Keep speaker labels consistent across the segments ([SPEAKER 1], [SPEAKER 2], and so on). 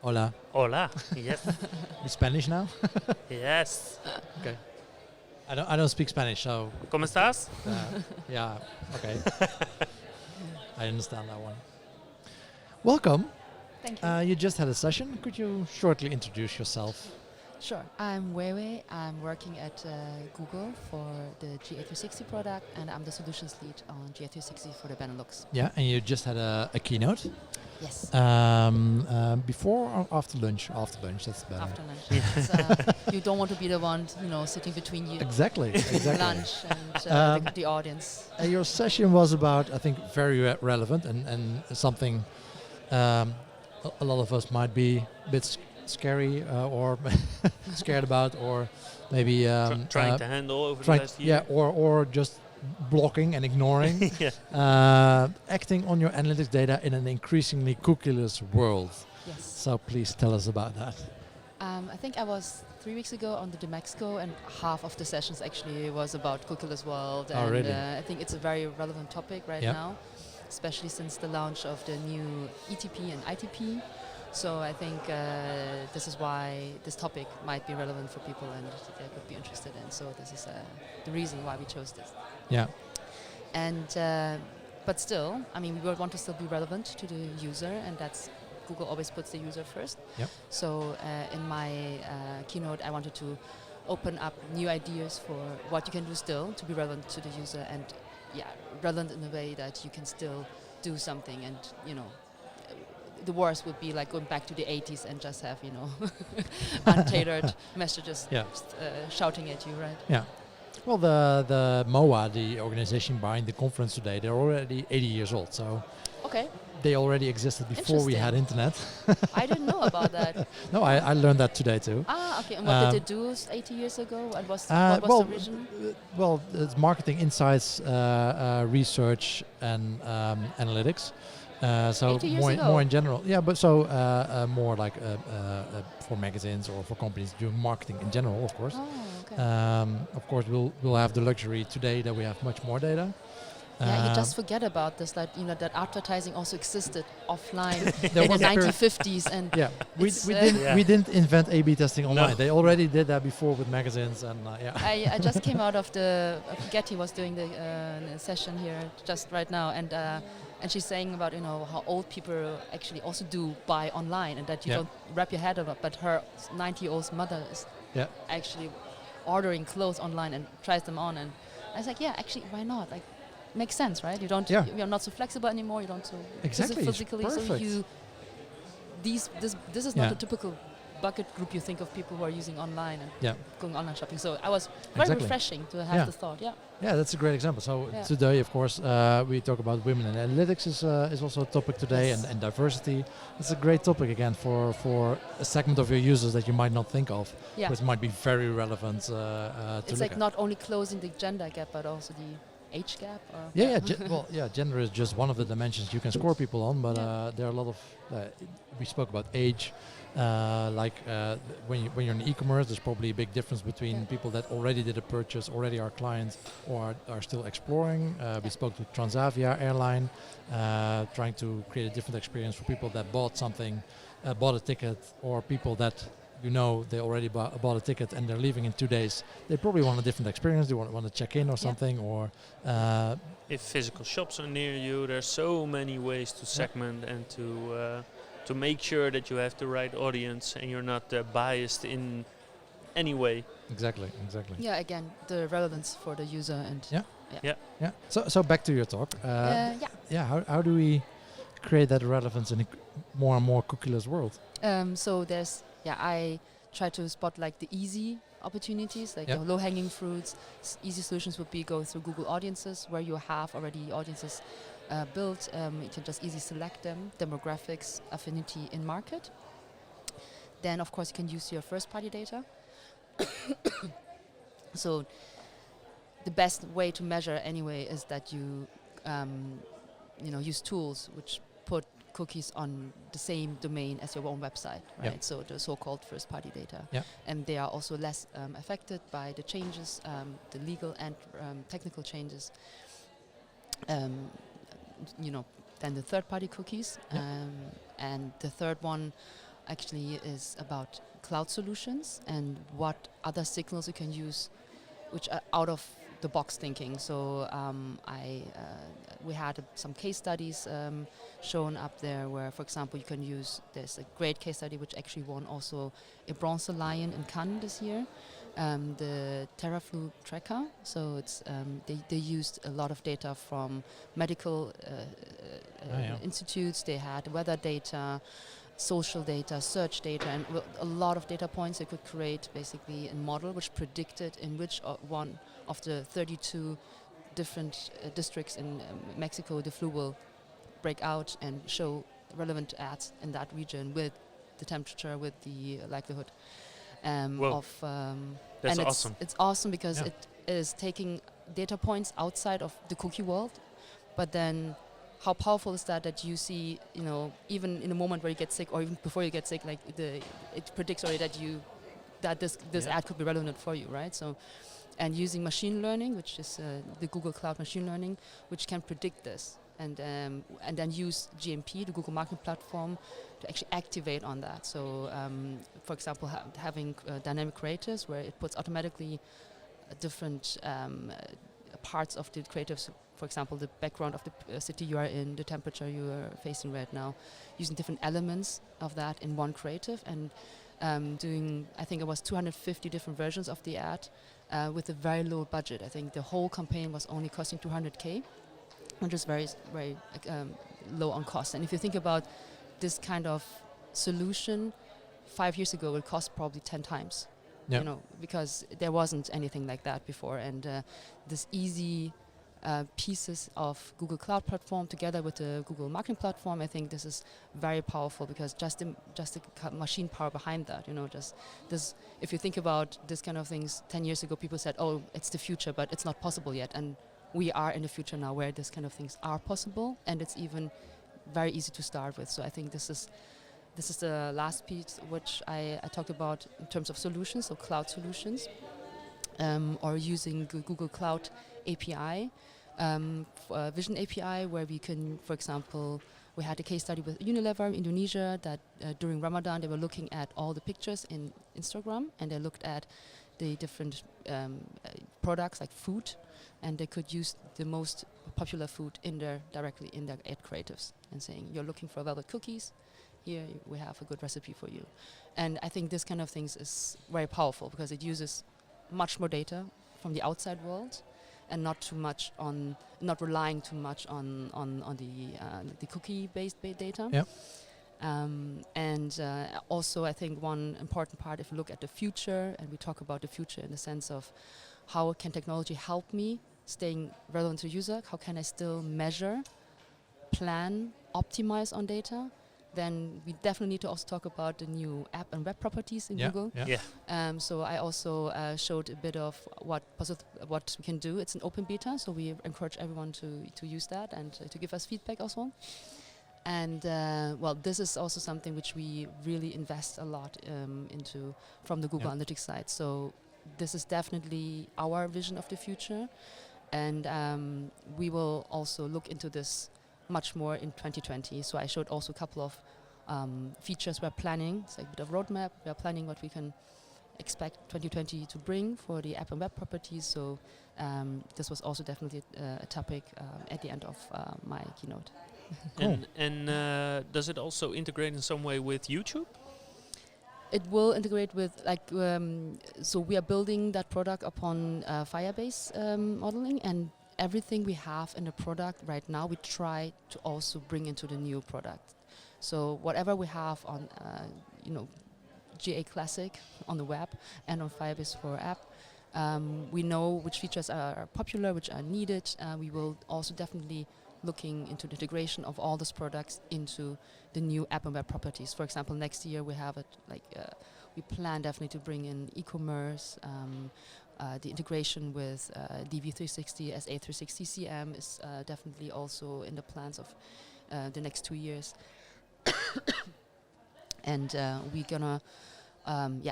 [SPEAKER 1] Hola.
[SPEAKER 2] Hola. Yes.
[SPEAKER 1] You Spanish now?
[SPEAKER 2] Yes.
[SPEAKER 1] Okay. I don't speak Spanish, so
[SPEAKER 2] ¿Cómo estás?
[SPEAKER 1] yeah. Okay. I understand that one. Welcome.
[SPEAKER 3] Thank you.
[SPEAKER 1] You just had a session. Could you shortly introduce yourself?
[SPEAKER 3] Sure. I'm Weiwei. I'm working at Google for the GA360 product, and I'm the solutions lead on GA360 for the Benelux.
[SPEAKER 1] Yeah, and you just had a keynote.
[SPEAKER 3] Yes.
[SPEAKER 1] Before or after lunch? After lunch, that's better.
[SPEAKER 3] After lunch. You don't want to be the one, sitting between you.
[SPEAKER 1] Exactly.
[SPEAKER 3] Lunch and the audience.
[SPEAKER 1] Your session was about, I think, very relevant and something a lot of us might be a bit scary or scared about, or maybe
[SPEAKER 2] Trying to handle over the last year.
[SPEAKER 1] Yeah, or just blocking and ignoring. Acting on your analytics data in an increasingly cookieless world.
[SPEAKER 3] Yes.
[SPEAKER 1] So please tell us about that.
[SPEAKER 3] I think I was 3 weeks ago on the Demexco, and half of the sessions actually was about cookieless world.
[SPEAKER 1] Oh,
[SPEAKER 3] and
[SPEAKER 1] really?
[SPEAKER 3] I think it's a very relevant topic right now, especially since the launch of the new ETP and ITP. So I think this is why this topic might be relevant for people and they could be interested in. So this is the reason why we chose this.
[SPEAKER 1] Yeah.
[SPEAKER 3] And but still, I mean, we want to still be relevant to the user, and that's Google always puts the user first.
[SPEAKER 1] Yep.
[SPEAKER 3] So in my keynote, I wanted to open up new ideas for what you can do still to be relevant to the user, and relevant in a way that you can still do something. And the worst would be like going back to the 80s and just have untailored messages shouting at you, right?
[SPEAKER 1] Yeah. Well, the MOA, the organization behind the conference today, they're already 80 years old. So
[SPEAKER 3] okay.
[SPEAKER 1] They already existed before we had internet.
[SPEAKER 3] I didn't know about that.
[SPEAKER 1] No, I learned that today too.
[SPEAKER 3] Ah, okay. And what did they do 80 years ago? What was the vision?
[SPEAKER 1] Well, it's marketing insights, research, and analytics. So more in general, but more like for magazines or for companies doing marketing in general, of course.
[SPEAKER 3] Oh, okay.
[SPEAKER 1] Of course, we'll have the luxury today that we have much more data.
[SPEAKER 3] You just forget about this, like that advertising also existed offline in the 1950s, and
[SPEAKER 1] we didn't invent A/B testing online. No. They already did that before with magazines, and
[SPEAKER 3] I just came out of Getty was doing the session here just right now, and she's saying about how old people actually also do buy online, and that you don't wrap your head around it. But her 90-year-old mother is actually ordering clothes online and tries them on, and I was like, actually, why not? Like, makes sense, right? You don't. You're not so flexible anymore. You don't so physically.
[SPEAKER 1] Perfect.
[SPEAKER 3] So this is not a typical bucket group you think of people who are using online and going online shopping. So I was very refreshing to have the thought.
[SPEAKER 1] Yeah, that's a great example. So today, of course, we talk about women and analytics is also a topic today, and diversity. It's a great topic again for a segment of your users that you might not think of, which might be very relevant to
[SPEAKER 3] it's like not only closing the gender gap, but also the age gap?
[SPEAKER 1] Gender is just one of the dimensions you can score people on, but there are a lot of we spoke about age, when you're in e-commerce, there's probably a big difference between people that already did a purchase, already are clients, or are still exploring. We spoke to Transavia airline, trying to create a different experience for people that bought something, bought a ticket, or people that they already bought a ticket and they're leaving in 2 days. They probably want a different experience. They want to check in or something, or
[SPEAKER 2] if physical shops are near you, there's so many ways to segment and to make sure that you have the right audience and you're not biased in any way.
[SPEAKER 1] Exactly.
[SPEAKER 3] Yeah, again, the relevance for the user and
[SPEAKER 1] So back to your talk. How do we create that relevance in a more and more cookieless world?
[SPEAKER 3] So there's I try to spot like the easy opportunities, like the low-hanging fruits. Easy solutions would be go through Google Audiences, where you have already audiences built. You can just easily select them, demographics, affinity in market. Then, of course, you can use your first-party data. So the best way to measure anyway is that you use tools which put cookies on the same domain as your own website, right? So the so-called first-party data, and they are also less affected by the changes, the legal and technical changes, than the third-party cookies. And the third one actually is about cloud solutions and what other signals you can use, which are out of the box thinking. So we had some case studies shown up there where, for example, you can use, there's a great case study which actually won also a Bronze Lion in Cannes this year, the TerraFlu tracker. So it's they used a lot of data from medical institutes. They had weather data, social data, search data, and a lot of data points. They could create basically a model which predicted in which one of the 32 different districts in Mexico the flu will break out, and show relevant ads in that region with the temperature, with the likelihood of.
[SPEAKER 2] That's
[SPEAKER 3] and
[SPEAKER 2] awesome.
[SPEAKER 3] It's awesome because it is taking data points outside of the cookie world, but then how powerful is that you see, even in a moment where you get sick, or even before you get sick, like it predicts already that this ad could be relevant for you, right? So, and using machine learning, which is the Google Cloud machine learning, which can predict this, and then use GMP, the Google Marketing Platform, to actually activate on that. So, for example, having dynamic creatives where it puts automatically different parts of the creatives. For example, the background of the city you are in, the temperature you are facing right now, using different elements of that in one creative, and doing, I think it was 250 different versions of the ad with a very low budget. I think the whole campaign was only costing 200K, which is very, very low on cost. And if you think about this kind of solution, 5 years ago it cost probably 10 times, because there wasn't anything like that before. And this easy pieces of Google Cloud Platform together with the Google Marketing Platform, I think this is very powerful, because just the machine power behind that, just this. If you think about this kind of things, 10 years ago people said, "Oh, it's the future," but it's not possible yet. And we are in the future now, where this kind of things are possible, and it's even very easy to start with. So I think this is the last piece which I talked about in terms of solutions, so cloud solutions, or using Google Cloud API, Vision API, where we can, for example, we had a case study with Unilever in Indonesia that during Ramadan they were looking at all the pictures in Instagram, and they looked at the different products like food, and they could use the most popular food directly in their ad creatives, and saying, "You're looking for velvet cookies, here we have a good recipe for you." And I think this kind of things is very powerful, because it uses much more data from the outside world, and not relying too much on the cookie-based data.
[SPEAKER 1] Yeah.
[SPEAKER 3] And also, I think one important part, if you look at the future, and we talk about the future in the sense of how can technology help me staying relevant to user, how can I still measure, plan, optimize on data, then we definitely need to also talk about the new app and web properties in Google. So I also showed a bit of what we can do. It's an open beta, so we encourage everyone to use that and to give us feedback also. And this is also something which we really invest a lot into from the Google Analytics side. So this is definitely our vision of the future, and we will also look into this much more in 2020. So I showed also a couple of features we're planning. It's like a bit of roadmap. We're planning what we can expect 2020 to bring for the app and web properties. So this was also definitely a topic at the end of my keynote.
[SPEAKER 2] Cool. And does it also integrate in some way with YouTube?
[SPEAKER 3] It will integrate with, so we are building that product upon Firebase modeling, and everything we have in the product right now, we try to also bring into the new product. So whatever we have on, GA Classic on the web and on Firebase for app, we know which features are popular, which are needed. We will also definitely looking into the integration of all those products into the new app and web properties. For example, next year we have it we plan definitely to bring in e-commerce. The integration with DV360 as A360 CM is definitely also in the plans of the next 2 years. And we're gonna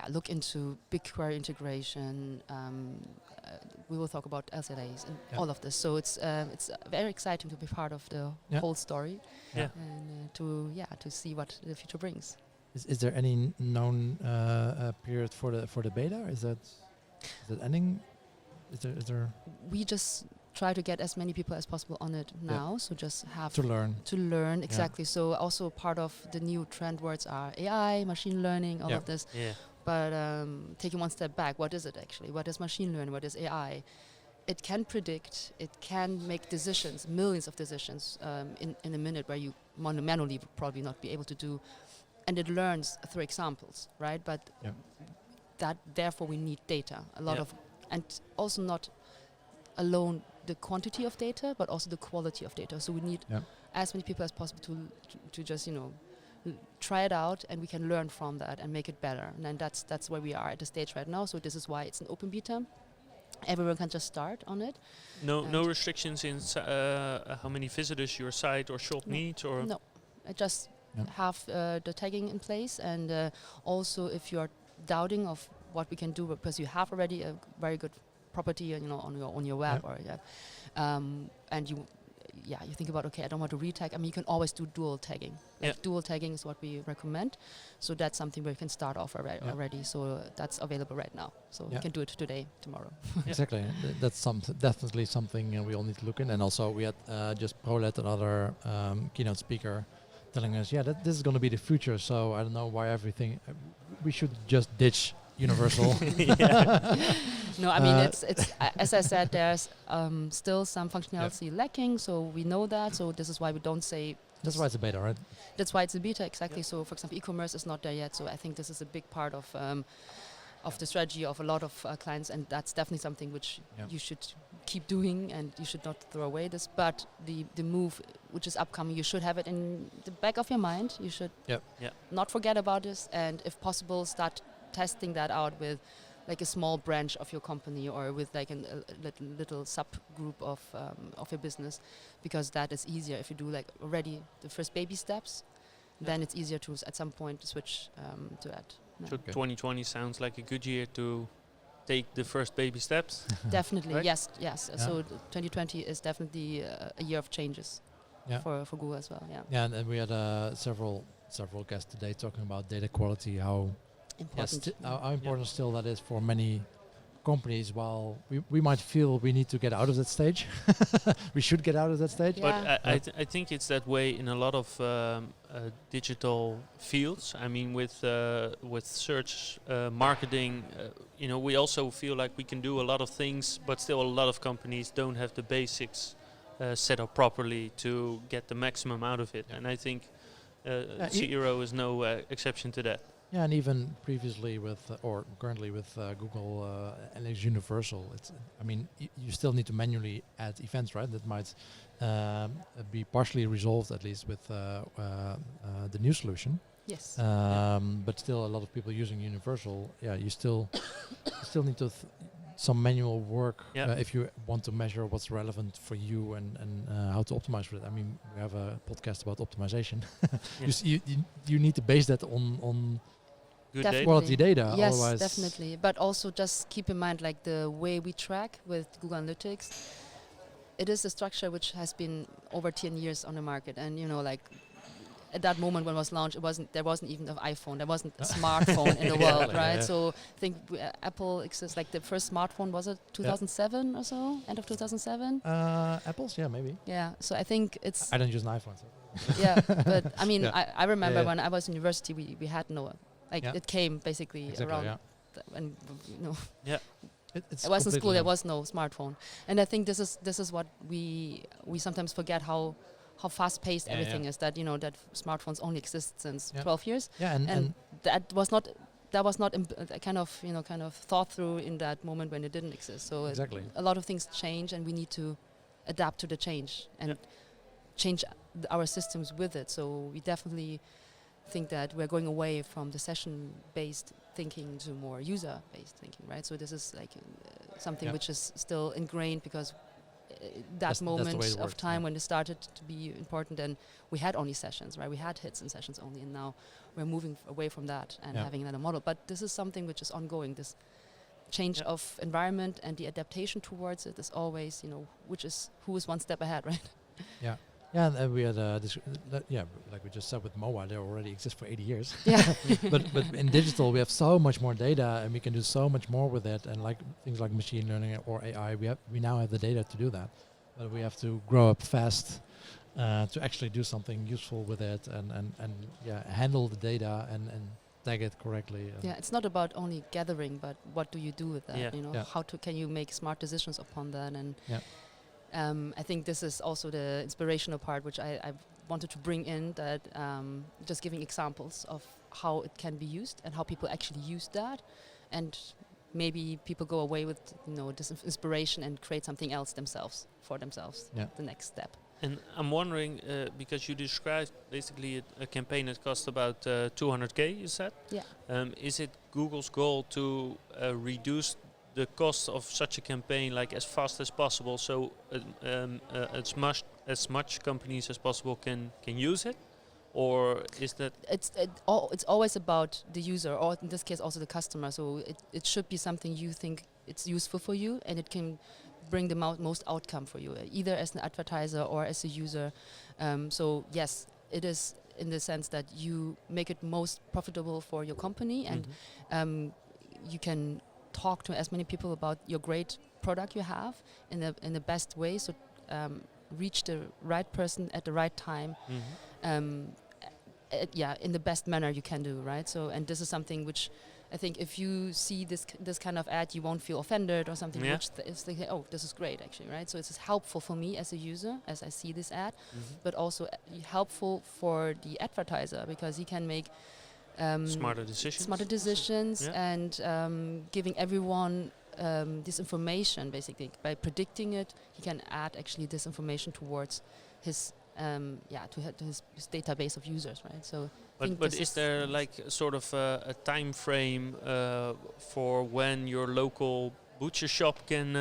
[SPEAKER 3] look into BigQuery integration. We will talk about LZAs and all of this. So it's very exciting to be part of the whole story, and to see what the future brings.
[SPEAKER 1] Is there any known period for the beta? Is that ending? Is there
[SPEAKER 3] We just try to get as many people as possible on it now. So just have
[SPEAKER 1] to learn?
[SPEAKER 3] To learn, exactly. So also part of the new trend words are AI, machine learning, all of this.
[SPEAKER 2] Yeah.
[SPEAKER 3] But taking one step back, what is it actually? What is machine learning? What is AI? It can predict, it can make decisions, millions of decisions in a minute where you manually would probably not be able to do. And it learns through examples, right? But that therefore we need data, a lot of, and also not alone the quantity of data, but also the quality of data. So we need as many people as possible to just, try it out, and we can learn from that and make it better. And then that's where we are at the stage right now. So this is why it's an open beta. Everyone can just start on it.
[SPEAKER 2] No restrictions in how many visitors your site or shop needs, or
[SPEAKER 3] no, I just have the tagging in place, and also if you are doubting of what we can do, because you have already a very good property, on your web, or and you think about, okay, I don't want to retag. I mean, you can always do dual tagging. Dual tagging is what we recommend. So that's something where you can start off already. So that's available right now. So you can do it today, tomorrow.
[SPEAKER 1] Exactly. That's definitely something we all need to look in. And also we had just Prolet, another keynote speaker, telling us, this is going to be the future. So I don't know why everything, we should just ditch universal.
[SPEAKER 3] No, I mean, it's as I said, there's still some functionality lacking, so we know that. So this is why we don't say.
[SPEAKER 1] That's why it's a beta, right?
[SPEAKER 3] That's why it's a beta, exactly. So, for example, e-commerce is not there yet. So I think this is a big part of the strategy of a lot of clients, and that's definitely something which you should keep doing, and you should not throw away this. But the move which is upcoming, you should have it in the back of your mind. You should not forget about this, and if possible, start testing that out with like a small branch of your company, or with like a little subgroup of your business, because that is easier. If you do like already the first baby steps, then it's easier to at some point switch to that.
[SPEAKER 2] So 2020 sounds like a good year to take the first baby steps.
[SPEAKER 3] Definitely,
[SPEAKER 2] right?
[SPEAKER 3] yes. So 2020 is definitely a year of changes for Google as well.
[SPEAKER 1] Yeah, and we had several guests today talking about data quality, how important still that is for many companies. While we might feel we need to get out of that stage, we should get out of that stage.
[SPEAKER 2] But I think it's that way in a lot of digital fields. I mean, with search marketing, we also feel like we can do a lot of things, but still a lot of companies don't have the basics set up properly to get the maximum out of it. And I think Zero is no exception to that.
[SPEAKER 1] Yeah, and even previously or currently with Google Analytics Universal, you still need to manually add events, right? That might be partially resolved, at least with the new solution.
[SPEAKER 3] Yes.
[SPEAKER 1] But still, a lot of people using Universal. You still need to some manual work if you want to measure what's relevant for you and how to optimize for it. I mean, we have a podcast about optimization. You need to base that on
[SPEAKER 2] good
[SPEAKER 1] quality data.
[SPEAKER 3] Yes,
[SPEAKER 1] otherwise
[SPEAKER 3] definitely. But also just keep in mind, like the way we track with Google Analytics, it is a structure which has been over 10 years on the market. And at that moment when it was launched, there wasn't even an iPhone, there wasn't a smartphone in the world, right? So I think Apple exists, like the first smartphone, was it 2007 or so? End of 2007?
[SPEAKER 1] Apple's, maybe.
[SPEAKER 3] Yeah, so I think it's...
[SPEAKER 1] I don't use an iPhone. So.
[SPEAKER 3] Yeah, but I mean, I remember when I was in university, we had no... it came basically around, and it was in school. There was no smartphone, and I think this is what we sometimes forget how fast-paced everything is. That that smartphones only exist since 12 years.
[SPEAKER 1] Yeah,
[SPEAKER 3] and that was not kind of thought through in that moment when it didn't exist. So a lot of things change, and we need to adapt to the change and change our systems with it. So we definitely think that we're going away from the session-based thinking to more user-based thinking, right? So this is like something which is still ingrained, because that moment of time when it started to be important, and we had only sessions, right? We had hits and sessions only, and now we're moving away from that and having another model. But this is something which is ongoing. This change of environment and the adaptation towards it is always, who is one step ahead, right?
[SPEAKER 1] Yeah. Yeah, and we had like we just said with mobile, they already exist for 80 years.
[SPEAKER 3] Yeah.
[SPEAKER 1] but in digital, we have so much more data, and we can do so much more with it. And like things like machine learning or AI, we now have the data to do that. But we have to grow up fast to actually do something useful with it, and handle the data and tag it correctly.
[SPEAKER 3] Yeah, it's not about only gathering, but what do you do with that?
[SPEAKER 2] Yeah.
[SPEAKER 3] You know,
[SPEAKER 1] Yeah.
[SPEAKER 3] how can you make smart decisions upon that? And
[SPEAKER 1] Yeah.
[SPEAKER 3] I think this is also the inspirational part, which I wanted to bring in, that just giving examples of how it can be used and how people actually use that, and maybe people go away with this inspiration and create something else themselves for themselves.
[SPEAKER 1] Yeah.
[SPEAKER 3] The next step.
[SPEAKER 2] And I'm wondering, because you described basically a campaign that cost about 200K, you said?
[SPEAKER 3] Yeah.
[SPEAKER 2] Is it Google's goal to reduce the cost of such a campaign like as fast as possible, so as much companies as possible can use it? Or is that...
[SPEAKER 3] It's always about the user, or in this case also the customer. So it should be something you think it's useful for you, and it can bring the most outcome for you, either as an advertiser or as a user. So yes, it is in the sense that you make it most profitable for your company, and you can talk to as many people about your great product you have in the best way. So reach the right person at the right time. In the best manner you can do, right? So, and this is something which I think if you see this kind of ad, you won't feel offended or something.
[SPEAKER 2] Yeah.
[SPEAKER 3] Which is like, oh, this is great, actually, right? So it's helpful for me as a user as I see this ad, but also helpful for the advertiser, because he can make smarter decisions,
[SPEAKER 2] Yeah.
[SPEAKER 3] and giving everyone this information. Basically, by predicting it, he can add actually this information towards his his database of users, right? So,
[SPEAKER 2] but is there like sort of a time frame for when your local butcher shop can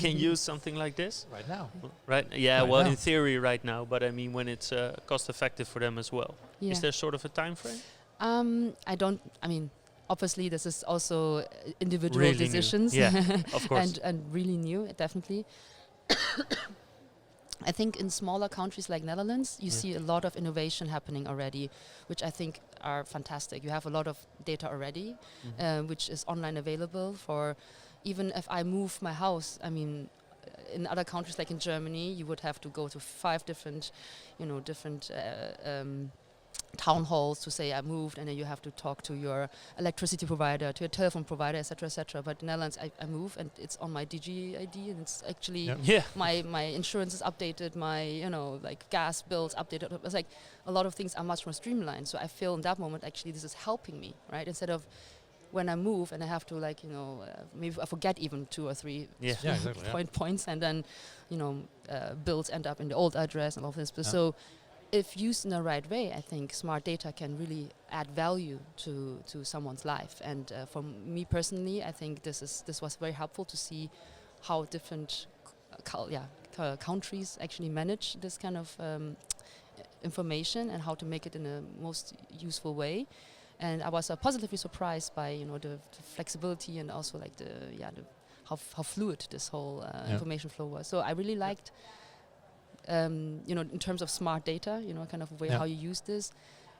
[SPEAKER 2] use something like this?
[SPEAKER 1] Right now.
[SPEAKER 2] Right. Yeah.
[SPEAKER 1] Right
[SPEAKER 2] well,
[SPEAKER 1] now.
[SPEAKER 2] in theory, right now. But I mean, when it's cost effective for them as well.
[SPEAKER 3] yeah.
[SPEAKER 2] Is there sort of a time frame?
[SPEAKER 3] I mean, obviously, this is also individual
[SPEAKER 2] Really new.
[SPEAKER 3] decisions.
[SPEAKER 2] Yeah, of course.
[SPEAKER 3] and really new, definitely. I think in smaller countries like Netherlands, you see a lot of innovation happening already, which I think are fantastic. You have a lot of data already, which is online available for, even if I move my house. I mean, in other countries like in Germany, you would have to go to 5 different town halls to say I moved, and then you have to talk to your electricity provider, to your telephone provider, etc., etc. But in Netherlands, I move, and it's on my DG ID, and it's actually my insurance is updated, my gas bills updated. It's like a lot of things are much more streamlined. So I feel in that moment actually this is helping me, right? Instead of when I move and I have to maybe I forget even 2 or 3 points, and then bills end up in the old address and all of this. So if used in the right way, I think smart data can really add value to someone's life. And for me personally, I think this was very helpful to see how different countries actually manage this kind of information and how to make it in a most useful way. And I was positively surprised by the flexibility, and also like how fluid this whole information flow was. So I really liked. In terms of smart data, kind of way how you use this.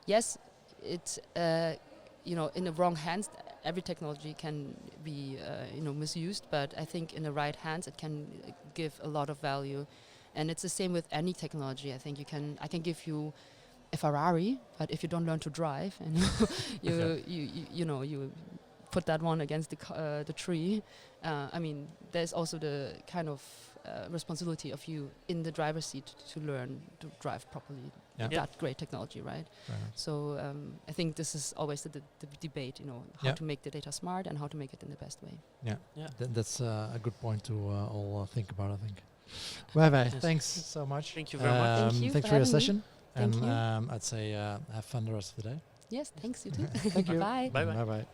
[SPEAKER 3] Yes, it's in the wrong hands, every technology can be misused, but I think in the right hands it can give a lot of value. And it's the same with any technology. I think I can give you a Ferrari, but if you don't learn to drive and you put that one against the tree, I mean, there's also the kind of responsibility of you in the driver's seat to learn to drive properly. That great technology, right? So I think this is always the debate, how to make the data smart and how to make it in the best way.
[SPEAKER 1] That's a good point to all think about, I think. Weiwei, thanks so much.
[SPEAKER 2] Thank you very much.
[SPEAKER 3] Thanks
[SPEAKER 1] for your session.
[SPEAKER 3] Thank you.
[SPEAKER 1] I'd say have fun the rest of the day.
[SPEAKER 3] Yes, thanks, you too.
[SPEAKER 1] Thank you.
[SPEAKER 3] Bye.
[SPEAKER 2] Bye-bye.
[SPEAKER 1] Bye-bye.